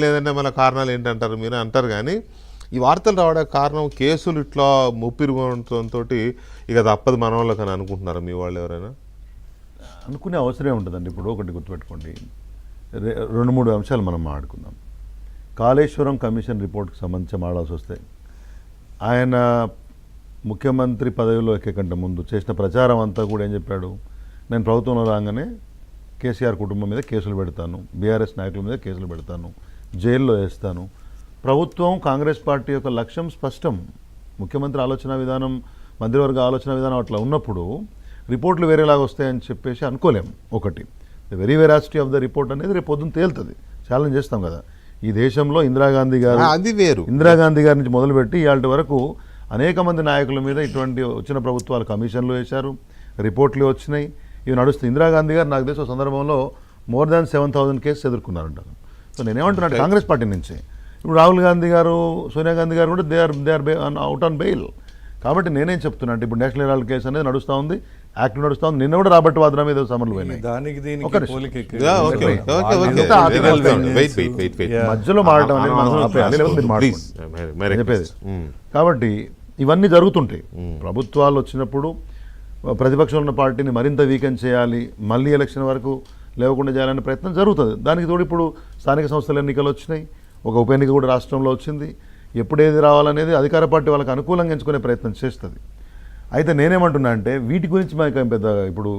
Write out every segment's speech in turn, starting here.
లేదంటే మన కారణాలు ఏంటంటారు మీరు అంటారు. కానీ ఈ వార్తలు రావడానికి కారణం కేసులు ఇట్లా ముప్పిరుగడంతో ఇక తప్పదు మన వాళ్ళకి అని అనుకుంటున్నారు మీ వాళ్ళు ఎవరైనా? అనుకునే అవసరమే ఉంటుందండి. ఇప్పుడు ఒకటి గుర్తుపెట్టుకోండి, 2-3 అంశాలు మనం మాట్లాడుకుందాం. కాళేశ్వరం కమిషన్ రిపోర్ట్కి సంబంధించి మాట్లాడాల్సి వస్తే ఆయన ముఖ్యమంత్రి పదవిలో ఎక్కేకంటే ముందు చేసిన ప్రచారం అంతా కూడా ఏం చెప్పాడు, నేను ప్రభుత్వంలో రాగానే కేసీఆర్ కుటుంబం మీద కేసులు పెడతాను, బీఆర్ఎస్ నాయకుల మీద కేసులు పెడతాను, జైల్లో వేస్తాను. ప్రభుత్వం కాంగ్రెస్ పార్టీ యొక్క లక్ష్యం స్పష్టం. ముఖ్యమంత్రి ఆలోచన విధానం, మంత్రివర్గ ఆలోచన విధానం అట్లా ఉన్నప్పుడు రిపోర్ట్లు వేరేలాగా వస్తాయని చెప్పేసి అనుకోలేం. ఒకటి, the very veracity of the report అనేది రేపు పొద్దున్న తేలుతుంది. ఛాలెంజ్ చేస్తాం కదా. ఈ దేశంలో ఇందిరాగాంధీ గారు, అది వేరు, ఇందిరాగాంధీ గారి నుంచి మొదలుపెట్టి ఇవాళ వరకు అనేక మంది నాయకుల మీద ఇటువంటి వచ్చిన ప్రభుత్వాలు కమిషన్లు వేశారు, రిపోర్ట్లు వచ్చినాయి, ఇవి నడుస్తుంది. ఇందిరాగాంధీ గారు నాకు తెలిసిన సందర్భంలో మోర్ దాన్ 7,000 కేసెస్ ఎదుర్కొన్నారంట. సో నేనేమంటున్నాను, కాంగ్రెస్ పార్టీ నుంచి ఇప్పుడు రాహుల్ గాంధీ గారు, సోనియా గాంధీ గారు కూడా they are out on bail. కాబట్టి నేనేం చెప్తున్నా అంటే ఇప్పుడు నేషనల్ హెరాల్డ్ కేసు అనేది నడుస్తూ ఉంది, యాక్ట్ నడుస్తూ ఉంది. నిన్న కూడా రాబర్ట్ వాద్రా మీద సమన్లు పోయినాయి. మధ్యలో మారడం అనేది చెప్పేది. కాబట్టి ఇవన్నీ జరుగుతుంటాయి. ప్రభుత్వాలు వచ్చినప్పుడు ప్రతిపక్షంలో ఉన్న పార్టీని మరింత వీకెండ్ చేయాలి, మళ్ళీ ఎలక్షన్ వరకు లేవకుండా చేయాలనే ప్రయత్నం జరుగుతుంది. దానికి తోడు ఇప్పుడు స్థానిక సంస్థల ఎన్నికలు వచ్చినాయి, ఒక ఉప ఎన్నిక కూడా రాష్ట్రంలో వచ్చింది. ఎప్పుడేది రావాలనేది అధికార పార్టీ వాళ్ళకి అనుకూలంగా ఎంచుకునే ప్రయత్నం చేస్తుంది. అయితే నేనేమంటున్నా అంటే వీటి గురించి మనకు పెద్ద ఇప్పుడు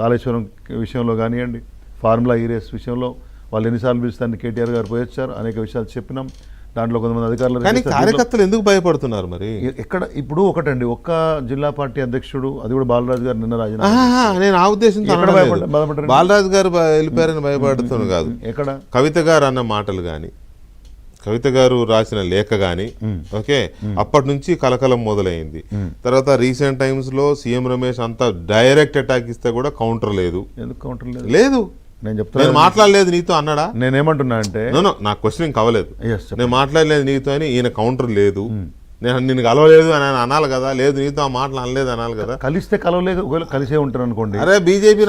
కాళేశ్వరం విషయంలో కానివ్వండి, ఫార్ములా ఈరేస్ విషయంలో వాళ్ళు ఎన్నిసార్లు పిలుస్తారని కేటీఆర్ గారు పోయొచ్చారు, అనేక విషయాలు చెప్పినాం. దాంట్లో కొంతమంది అధికారులు, కార్యకర్తలు ఎందుకు భయపడుతున్నారు మరి? ఎక్కడ ఇప్పుడు ఒకటండి, ఒక్క జిల్లా పార్టీ అధ్యక్షుడు, అది కూడా బాలరాజు గారు నిన్న రాజీనామా. నేను ఆ ఉద్దేశంతో బాలరాజు గారు వెళ్ళిపోయారని భయపడుతున్నాను కాదు. ఎక్కడ కవిత గారు అన్న మాటలు కానీ, కవిత గారు రాసిన లేఖ కానీ, ఓకే, అప్పటి నుంచి కలకలం మొదలైంది. తర్వాత రీసెంట్ టైమ్స్ లో సీఎం రమేష్ అంతా డైరెక్ట్ అటాక్ ఇస్తే కూడా కౌంటర్ లేదు. ఎందుకు కౌంటర్ లేదు? లేదు, నేను చెప్తాను మాట్లాడలేదు నీతో అన్నాడా? నేనేమంటున్నా అంటే నా క్వశ్చన్ కావలేదు, నేను మాట్లాడలేదు నీతో అని ఈయన కౌంటర్ లేదు, నేను నిన్ను కలవలేదు అని ఆయన అనాలి కదా, లేదు నీతో ఆ మాటలు అనలేదు అనాలి కదా. కలిస్తే కలవలేదు, కలిసే ఉంటారు అనుకోండి. అరే బీజేపీ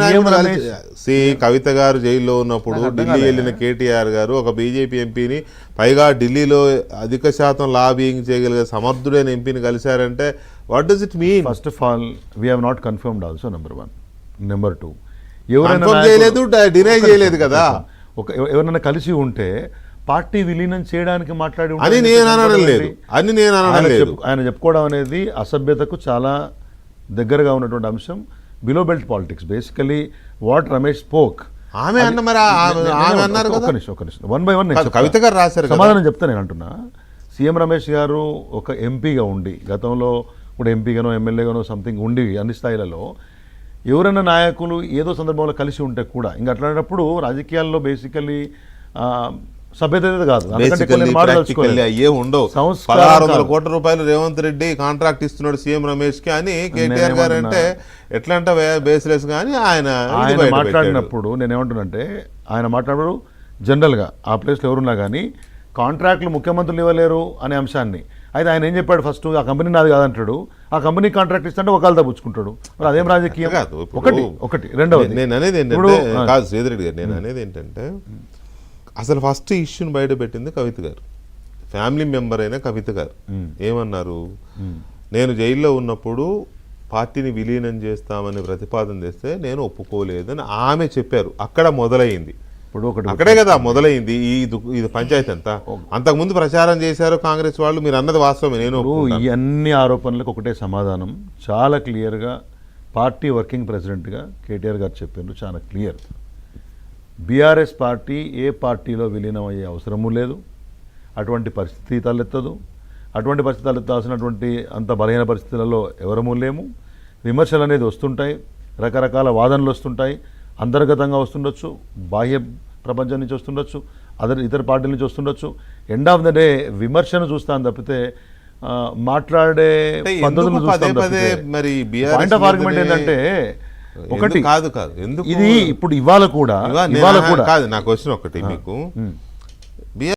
కవిత గారు జైల్లో ఉన్నప్పుడు ఢిల్లీ వెళ్ళిన కేటీఆర్ గారు ఒక బీజేపీ ఎంపీని, పైగా ఢిల్లీలో అధిక శాతం లాబింగ్ చేయగలిగే సమర్థుడైన ఎంపీని కలిశారంటే what does it mean? First of all we have not confirmed also, number 1. Number 2, చేయలేదు కదా. ఎవరైనా కలిసి ఉంటే పార్టీ విలీనం చేయడానికి మాట్లాడి ఆయన చెప్పుకోవడం అనేది అసభ్యతకు చాలా దగ్గరగా ఉన్నటువంటి అంశం. Below belt politics basically what Ramesh spoke. One by one Kavitha గారు రాశారు, సమాధానం చెప్తా. నేను అంటున్నా, సీఎం రమేష్ గారు ఒక ఎంపీగా ఉండి, గతంలో కూడా ఎంపీగానో ఎమ్మెల్యేగానో సంథింగ్ ఉండి అన్ని స్థాయిలలో ఎవరైనా నాయకులు ఏదో సందర్భంలో కలిసి ఉంటే కూడా ఇంకా అట్లాంటప్పుడు రాజకీయాల్లో బేసికలీ సభ్యత కాదు, అయ్యే ఉండవు. 1600 కోట్ల రూపాయలు రేవంత్ రెడ్డి కాంట్రాక్ట్ ఇస్తున్నాడు సీఎం రమేష్ కి అని కేటీఆర్ గారు అంటే ఎట్లా అంటే బేస్లెస్ గా ఆయన మాట్లాడినప్పుడు నేనేమంటున్నానంటే, ఆయన మాట్లాడారు జనరల్గా ఆ ప్లేస్లో ఎవరున్నా కానీ కాంట్రాక్ట్లు ముఖ్యమంత్రులు ఇవ్వలేరు అనే అంశాన్ని. అయితే ఆయన ఏం చెప్పాడు, ఫస్ట్ ఆ కంపెనీ నాది కాదంటాడు, ఆ కంపెనీ కాంట్రాక్ట్ ఇస్తుంటే ఒకళ్ళతో పుచ్చుకుంటాడు. మరి అదేం రాజకీయం? ఒకటి. రెండవది నేను అనేది ఏంటంటే, కాదు శ్రీధర్ రెడ్డి గారు, నేను అనేది ఏంటంటే అసలు ఫస్ట్ ఇష్యూని బయట పెట్టింది కవిత గారు, ఫ్యామిలీ మెంబర్ అయిన కవిత గారు. ఏమన్నారు, నేను జైల్లో ఉన్నప్పుడు పార్టీని విలీనం చేస్తామని ప్రతిపాదన చేస్తే నేను ఒప్పుకోలేదని ఆమె చెప్పారు. అక్కడ మొదలైంది, అక్కడే కదా మొదలైంది ఇది పంచాయతీ అంతా. అంతకుముందు ప్రచారం చేశారు కాంగ్రెస్ వాళ్ళు, మీరు అన్నది వాస్తవమే. నేను ఈ అన్ని ఆరోపణలకు ఒకటే సమాధానం చాలా క్లియర్గా పార్టీ వర్కింగ్ ప్రెసిడెంట్గా కేటీఆర్ గారు చెప్పారు, చాలా క్లియర్. బీఆర్ఎస్ పార్టీ ఏ పార్టీలో విలీనం అయ్యే అవసరమూ లేదు, అటువంటి పరిస్థితి తలెత్తదు. అటువంటి పరిస్థితి తలెత్తాల్సినటువంటి అంత బలహీన పరిస్థితులలో ఎవరమూ లేము. విమర్శలు అనేది వస్తుంటాయి, రకరకాల వాదనలు వస్తుంటాయి, అంతర్గతంగా వస్తుండొచ్చు, బాహ్య ప్రపంచం నుంచి వస్తుండొచ్చు, ఇతర పార్టీల నుంచి వస్తుండొచ్చు. ఎండ్ ఆఫ్ ద డే విమర్శను చూస్తాను తప్పితే మాట్లాడే పద్ధతులు చూస్తాను. పాయింట్ ఆఫ్ ఆర్గ్యుమెంట్ ఏంటంటే ఒకటి కాదు, ఇది ఇప్పుడు ఇవాళ కూడా కాదు. నా క్వశ్చన్ ఒకటి మీకు,